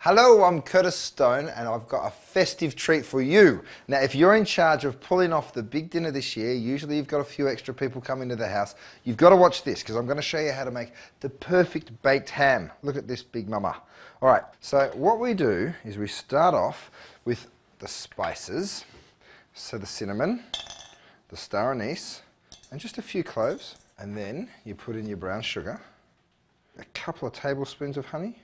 Hello, I'm Curtis Stone and I've got a festive treat for you. Now, if you're in charge of pulling off the big dinner this year, usually you've got a few extra people coming to the house, you've got to watch this because I'm going to show you how to make the perfect baked ham. Look at this big mama. All right, so what we do is we start off with the spices. So the cinnamon, the star anise, and just a few cloves. And then you put in your brown sugar, a couple of tablespoons of honey.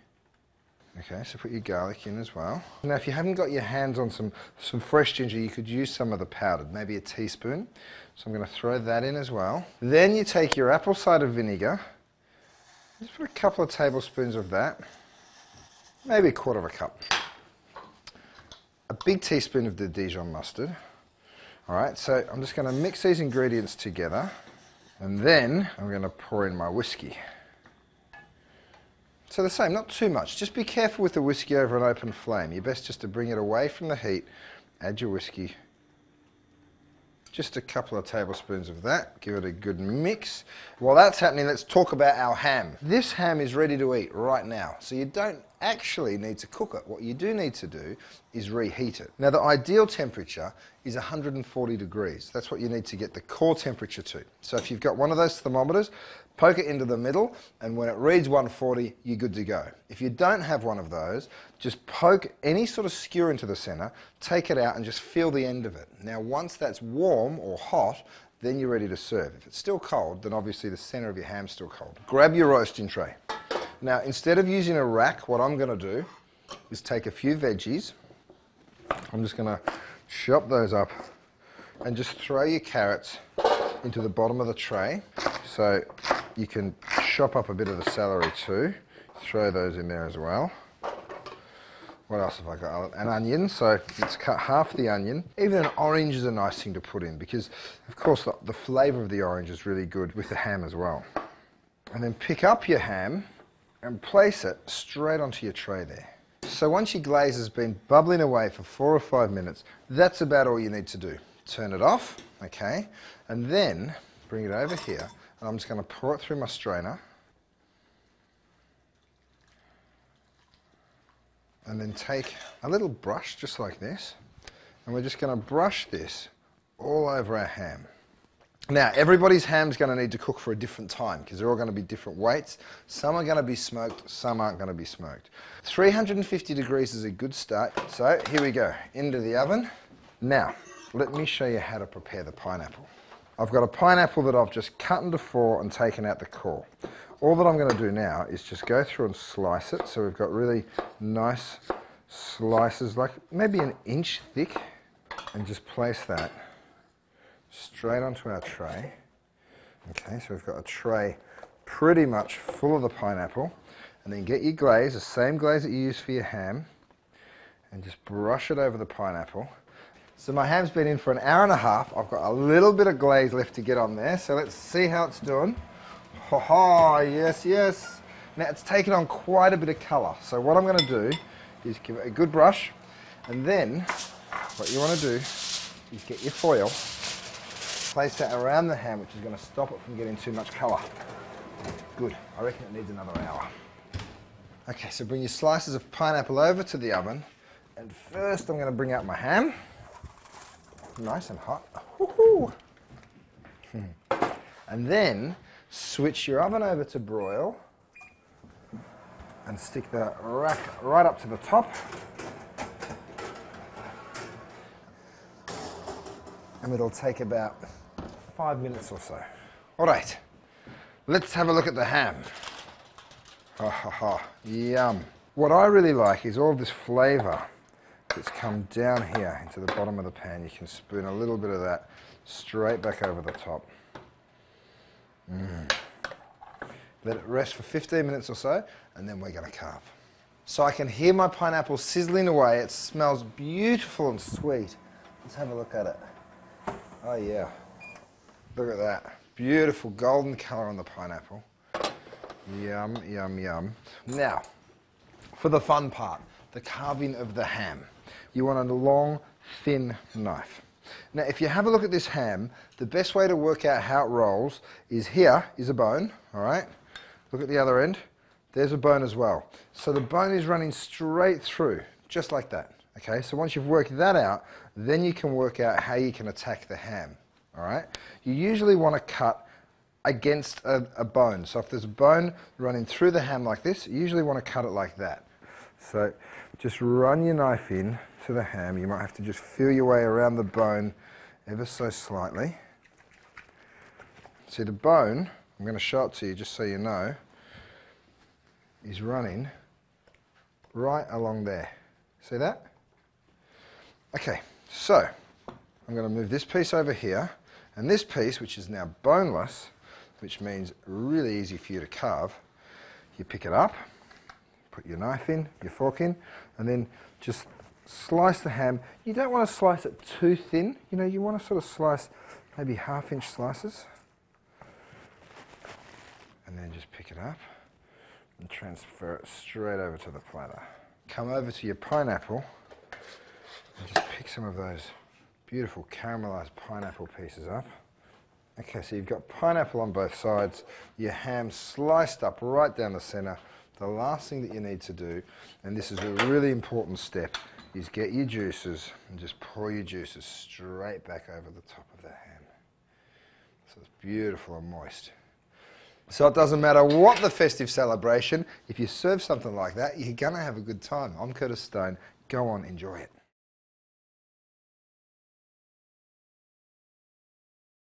Okay, so put your garlic in as well. Now if you haven't got your hands on some fresh ginger, you could use some of the powdered, maybe a teaspoon. So I'm going to throw that in as well. Then you take your apple cider vinegar, just put a couple of tablespoons of that, maybe a quarter of a cup. A big teaspoon of the Dijon mustard. Alright, so I'm just going to mix these ingredients together and then I'm going to pour in my whiskey. So the same, not too much. Just be careful with the whiskey over an open flame. You're best just to bring it away from the heat. Add your whiskey. Just a couple of tablespoons of that. Give it a good mix. While that's happening, let's talk about our ham. This ham is ready to eat right now. So you don't actually need to cook it. What you do need to do is reheat it. Now the ideal temperature is 140 degrees. That's what you need to get the core temperature to. So if you've got one of those thermometers, poke it into the middle, and when it reads 140, you're good to go. If you don't have one of those, just poke any sort of skewer into the center, take it out and just feel the end of it. Now once that's warm or hot, then you're ready to serve. If it's still cold, then obviously the center of your ham's still cold. Grab your roasting tray. Now instead of using a rack, what I'm going to do is take a few veggies. I'm just going to chop those up and just throw your carrots into the bottom of the tray. So you can chop up a bit of the celery too. Throw those in there as well. What else have I got? An onion, so let's cut half the onion. Even an orange is a nice thing to put in because of course the flavour of the orange is really good with the ham as well. And then pick up your ham and place it straight onto your tray there. So once your glaze has been bubbling away for 4 or 5 minutes, that's about all you need to do. Turn it off, okay, and then bring it over here, and I'm just going to pour it through my strainer. And then take a little brush, just like this, and we're just going to brush this all over our ham. Now, everybody's ham's going to need to cook for a different time because they're all going to be different weights. Some are going to be smoked, some aren't going to be smoked. 350 degrees is a good start. So here we go, into the oven. Now, let me show you how to prepare the pineapple. I've got a pineapple that I've just cut into 4 and taken out the core. All that I'm going to do now is just go through and slice it. So we've got really nice slices, like maybe an inch thick, and just place that straight onto our tray. Okay, so we've got a tray pretty much full of the pineapple. And then get your glaze, the same glaze that you use for your ham, and just brush it over the pineapple. So my ham's been in for 1.5 hours. I've got a little bit of glaze left to get on there, so let's see how it's doing. Ha ha, yes, yes. Now it's taken on quite a bit of colour. So what I'm going to do is give it a good brush, and then what you want to do is get your foil, place that around the ham, which is going to stop it from getting too much colour. Good, I reckon it needs another hour. Okay, so bring your slices of pineapple over to the oven, and first I'm going to bring out my ham. Nice and hot. Woohoo! And then switch your oven over to broil and stick the rack right up to the top. And it'll take about 5 minutes or so. All right, let's have a look at the ham. Ha ha ha, yum. What I really like is all this flavour that's come down here into the bottom of the pan. You can spoon a little bit of that straight back over the top. Let it rest for 15 minutes or so, and then we're going to carve. So I can hear my pineapple sizzling away. It smells beautiful and sweet. Let's have a look at it. Oh yeah, look at that. Beautiful golden colour on the pineapple. Yum, yum, yum. Now, for the fun part, the carving of the ham. You want a long, thin knife. Now, if you have a look at this ham, the best way to work out how it rolls is here is a bone, all right? Look at the other end. there's a bone as well. So the bone is running straight through, just like that. Okay, so once you've worked that out, then you can work out how you can attack the ham. All right, you usually want to cut against a bone. So if there's a bone running through the ham like this, you usually want to cut it like that. So just run your knife in to the ham. You might have to just feel your way around the bone ever so slightly. See the bone, I'm going to show it to you just so you know, is running right along there. See that? Okay, so I'm going to move this piece over here, and this piece, which is now boneless, which means really easy for you to carve, you pick it up, put your knife in, your fork in, and then just slice the ham. You don't want to slice it too thin, you know, you want to sort of slice maybe 1/2 inch slices. And then just pick it up and transfer it straight over to the platter. Come over to your pineapple and just pick some of those beautiful caramelized pineapple pieces up. Okay, so you've got pineapple on both sides, your ham sliced up right down the center. The last thing that you need to do, and this is a really important step, is get your juices and just pour your juices straight back over the top of that ham. So it's beautiful and moist. So it doesn't matter what the festive celebration, if you serve something like that, you're going to have a good time. I'm Curtis Stone. Go on, enjoy it.